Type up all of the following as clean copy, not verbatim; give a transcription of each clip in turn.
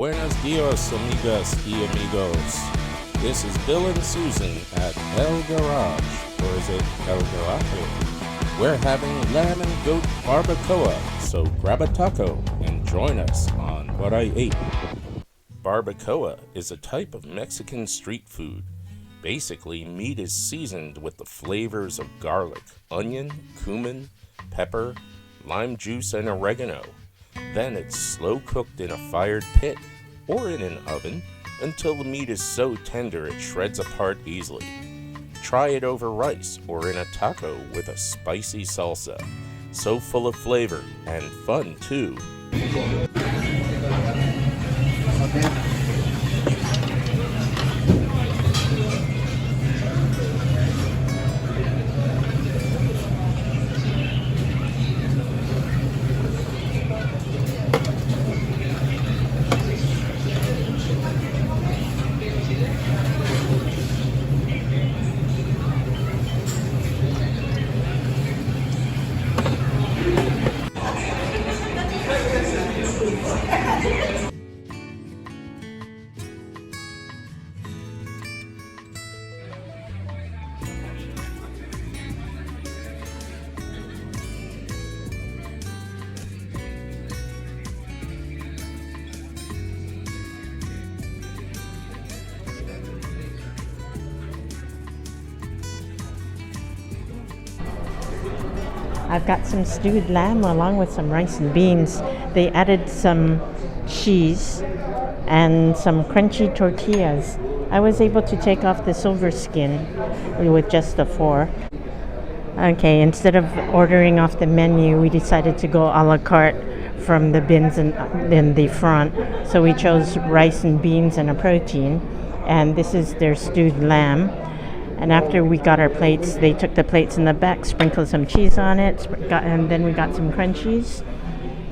Buenos dias, amigas y amigos. This is Bill and Susan at El Garage, or is it El Garage? We're having lamb and goat barbacoa, so grab a taco and join us on What I Ate. Barbacoa is a type of Mexican street food. Basically, meat is seasoned with the flavors of garlic, onion, cumin, pepper, lime juice, and oregano. Then it's slow cooked in a fired pit or in an oven until the meat is so tender it shreds apart easily. Try it over rice or in a taco with a spicy salsa. So full of flavor and fun too. I've got some stewed lamb along with some rice and beans. They added some cheese and some crunchy tortillas. I was able to take off the silver skin with just the fork. Okay, instead of ordering off the menu, we decided to go a la carte from the bins in the front. So we chose rice and beans and a protein. And this is their stewed lamb. And after we got our plates, they took the plates in the back, sprinkled some cheese on it, and then we got some crunchies.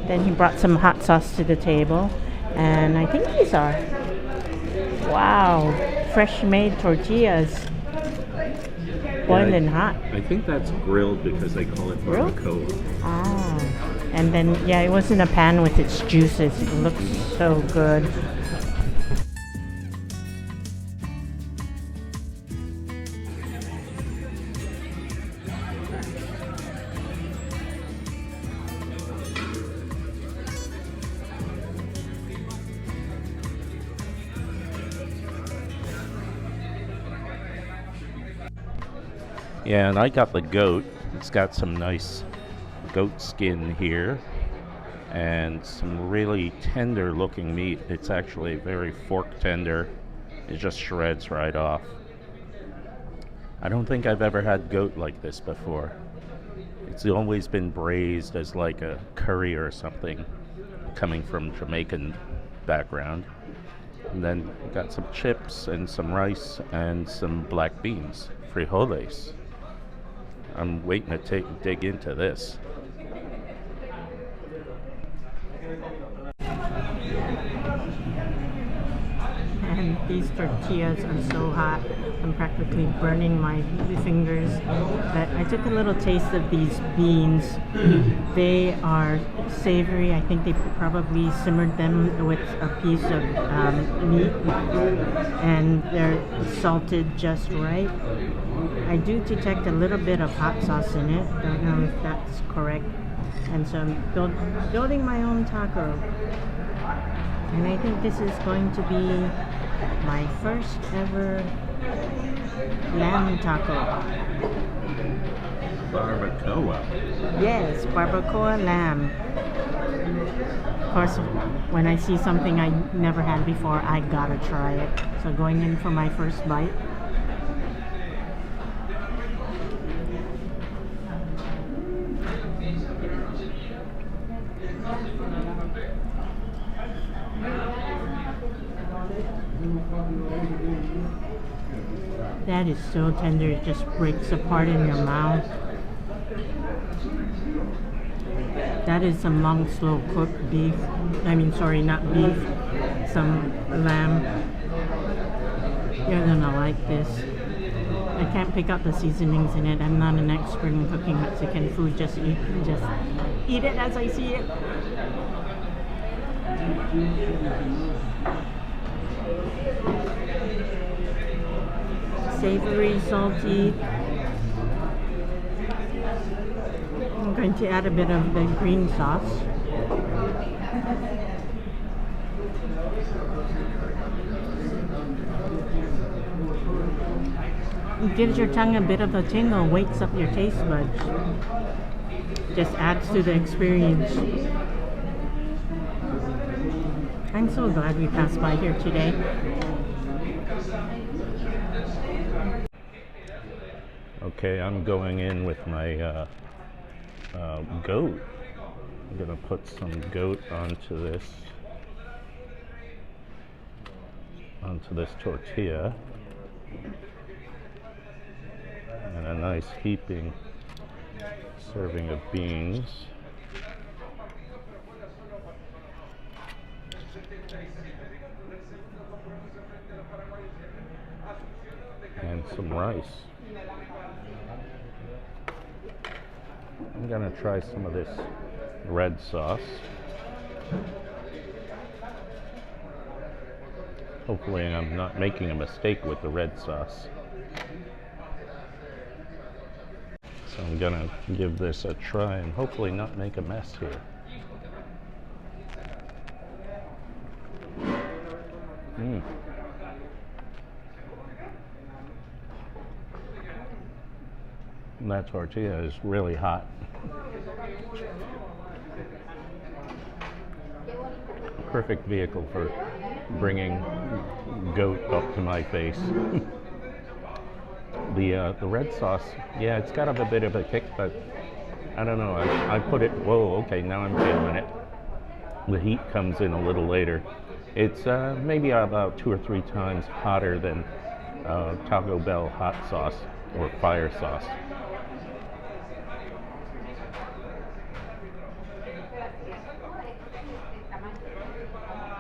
Then he brought some hot sauce to the table. And I think these are, wow, fresh made tortillas. Boiling hot. I think that's grilled because they call it barbacoa. Ah, and then, yeah, it was in a pan with its juices. It looks so good. Yeah, and I got the goat. It's got some nice goat skin here and some really tender looking meat. It's actually very fork tender. It just shreds right off. I don't think I've ever had goat like this before. It's always been braised as like a curry or something, coming from Jamaican background. And then got some chips and some rice and some black beans, frijoles. I'm waiting to dig into this. And these tortillas are so hot, I'm practically burning my fingers. But I took a little taste of these beans. They are savory. I think they probably simmered them with a piece of meat, and they're salted just right. I do detect a little bit of hot sauce in it. Don't know if that's correct. And so I'm building my own taco. And I think this is going to be my first ever lamb taco. Barbacoa. Yes, barbacoa lamb. Of course, when I see something I never had before, I gotta try it. So going in for my first bite. That is so tender, it just breaks apart in your mouth. That is some long, slow cooked beef. Not beef, some lamb. You're gonna like this. I can't pick out the seasonings in it. I'm not an expert in cooking Mexican food. Just eat it as I see it. Savory, salty. I'm going to add a bit of the green sauce. It gives your tongue a bit of a tingle, wakes up your taste buds. Just adds to the experience. I'm so glad we passed by here today. Okay, I'm going in with my goat. I'm gonna put some goat onto this tortilla, and a nice heaping serving of beans. And some rice. I'm gonna try some of this red sauce. Hopefully I'm not making a mistake with the red sauce. So I'm gonna give this a try and hopefully not make a mess here. That tortilla is really hot. Perfect vehicle for bringing goat up to my face. The red sauce, yeah, it's got a bit of a kick, but I don't know. I put it. Whoa, okay, now I'm feeling it. The heat comes in a little later. It's maybe about 2 or 3 times hotter than Taco Bell hot sauce or fire sauce.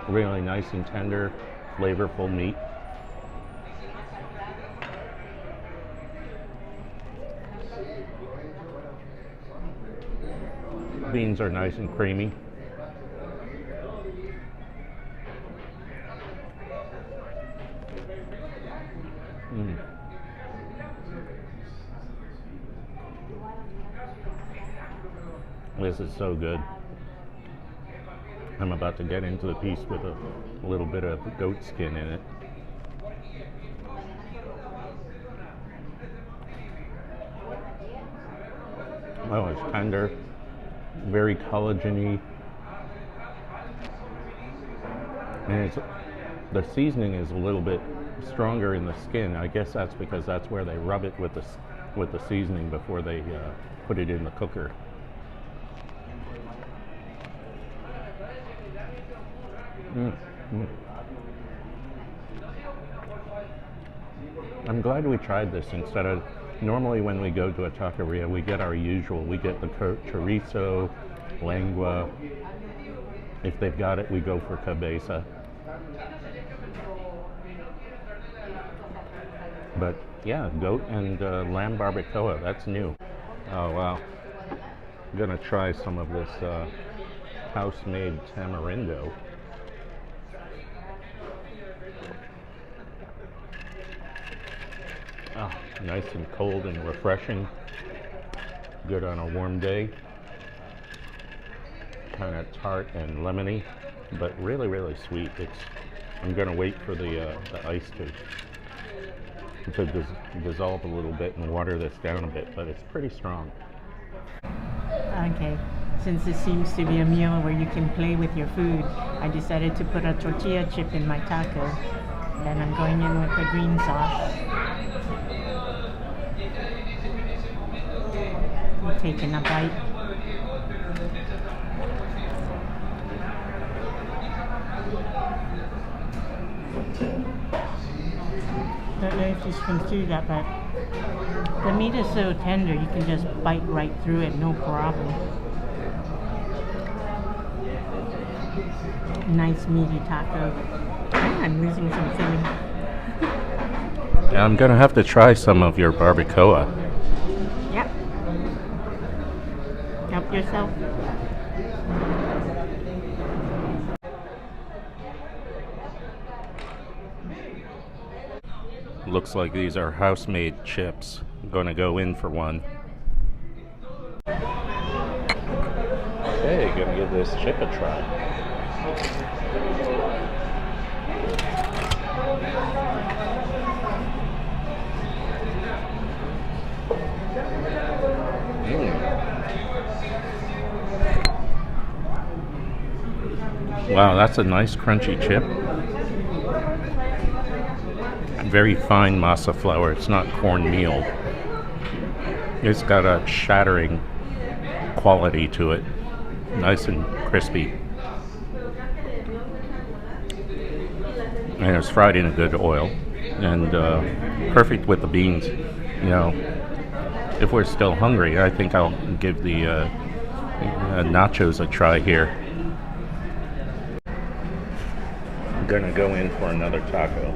Really nice and tender, flavorful meat. Beans are nice and creamy. This is so good. I'm about to get into the piece with a little bit of goat skin in it. Oh, it's tender, very collagen-y. And the seasoning is a little bit stronger in the skin. I guess that's because that's where they rub it with the seasoning before they put it in the cooker. I'm glad we tried this instead of, normally when we go to a taqueria, we get our usual. We get the chorizo, lengua. If they've got it, we go for cabeza. But yeah, goat and lamb barbacoa, that's new. Oh wow. I'm gonna try some of this house-made tamarindo. Oh, nice and cold and refreshing. Good on a warm day. Kind of tart and lemony, but really, really sweet. I'm gonna wait for the ice to dissolve a little bit and water this down a bit, but it's pretty strong. Okay, since this seems to be a meal where you can play with your food, I decided to put a tortilla chip in my taco. Then I'm going in with the green sauce. I'm taking a bite. Don't know if you can see that, but the meat is so tender you can just bite right through it, no problem. Nice meaty taco. I'm losing some filling. Yeah, I'm gonna have to try some of your barbacoa. Yep. Help yourself. Looks like these are house-made chips. I'm gonna go in for one. Okay, gonna give this chip a try. Wow, that's a nice crunchy chip. Very fine masa flour. It's not cornmeal. It's got a shattering quality to it. Nice and crispy. And it's fried in a good oil. And perfect with the beans. You know, if we're still hungry, I think I'll give the nachos a try here. I'm gonna go in for another taco.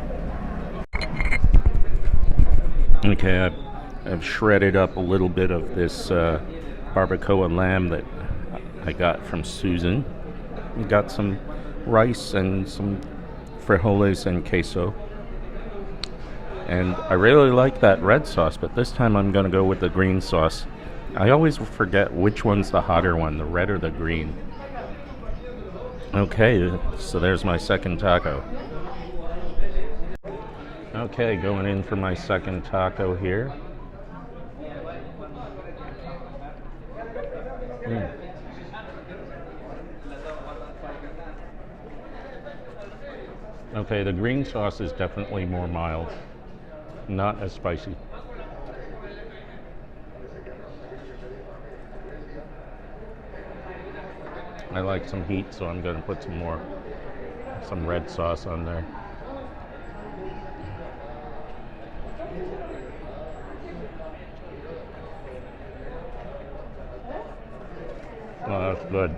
Okay, I've shredded up a little bit of this barbacoa lamb that I got from Susan. Got some rice and some frijoles and queso. And I really like that red sauce, but this time I'm going to go with the green sauce. I always forget which one's the hotter one, the red or the green. Okay, so there's my second taco. Okay, going in for my second taco here. Okay, the green sauce is definitely more mild, not as spicy. I like some heat, so I'm going to put some red sauce on there. Oh, that's good.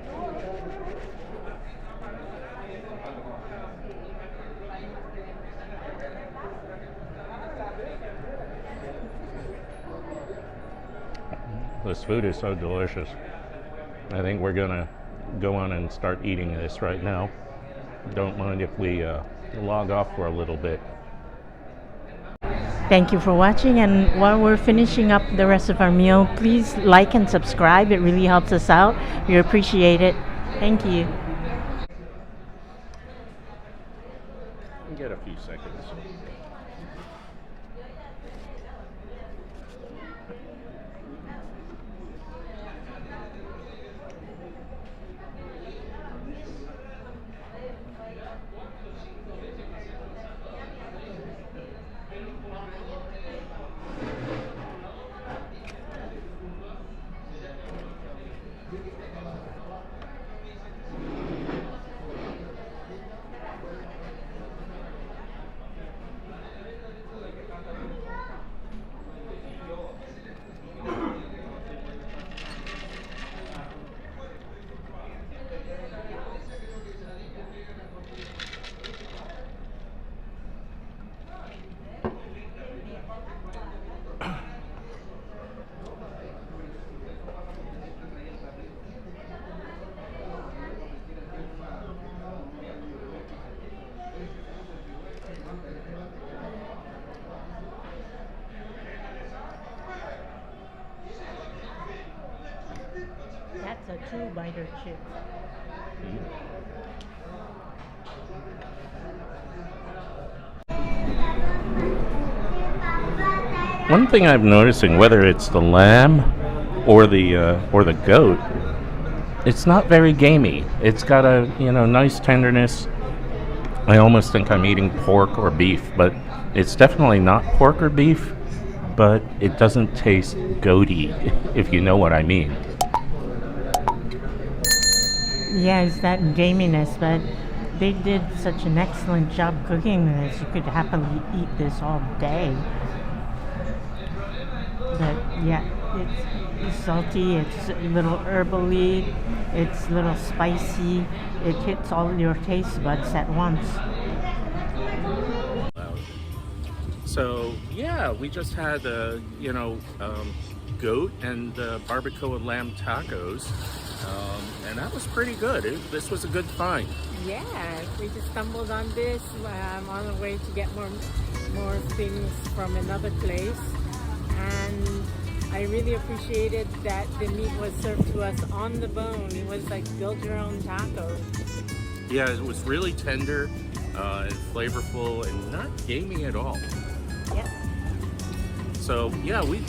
This food is so delicious. I think we're gonna go on and start eating this right now. Don't mind if we log off for a little bit. Thank you for watching, and while we're finishing up the rest of our meal, please like and subscribe. It really helps us out. We appreciate it. Thank you. Get a few seconds. That's a two-biter chip. One thing I'm noticing, whether it's the lamb or the goat, it's not very gamey. It's got a nice tenderness. I almost think I'm eating pork or beef, but it's definitely not pork or beef. But it doesn't taste goaty, if you know what I mean. Yeah, it's that gaminess, but they did such an excellent job cooking this. You could happily eat this all day. But yeah, it's salty, it's a little herbally, it's a little spicy. It hits all your taste buds at once. So yeah, we just had goat and barbacoa lamb tacos. and that was pretty good. This was a good find. Yeah, we just stumbled on this on the way to get more things from another place, and I really appreciated that the meat was served to us on the bone. It was like build your own tacos. Yeah, it was really tender and flavorful and not gamey at all. Yep. So yeah, we'd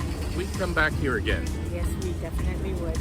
come back here again. Yes, we definitely would.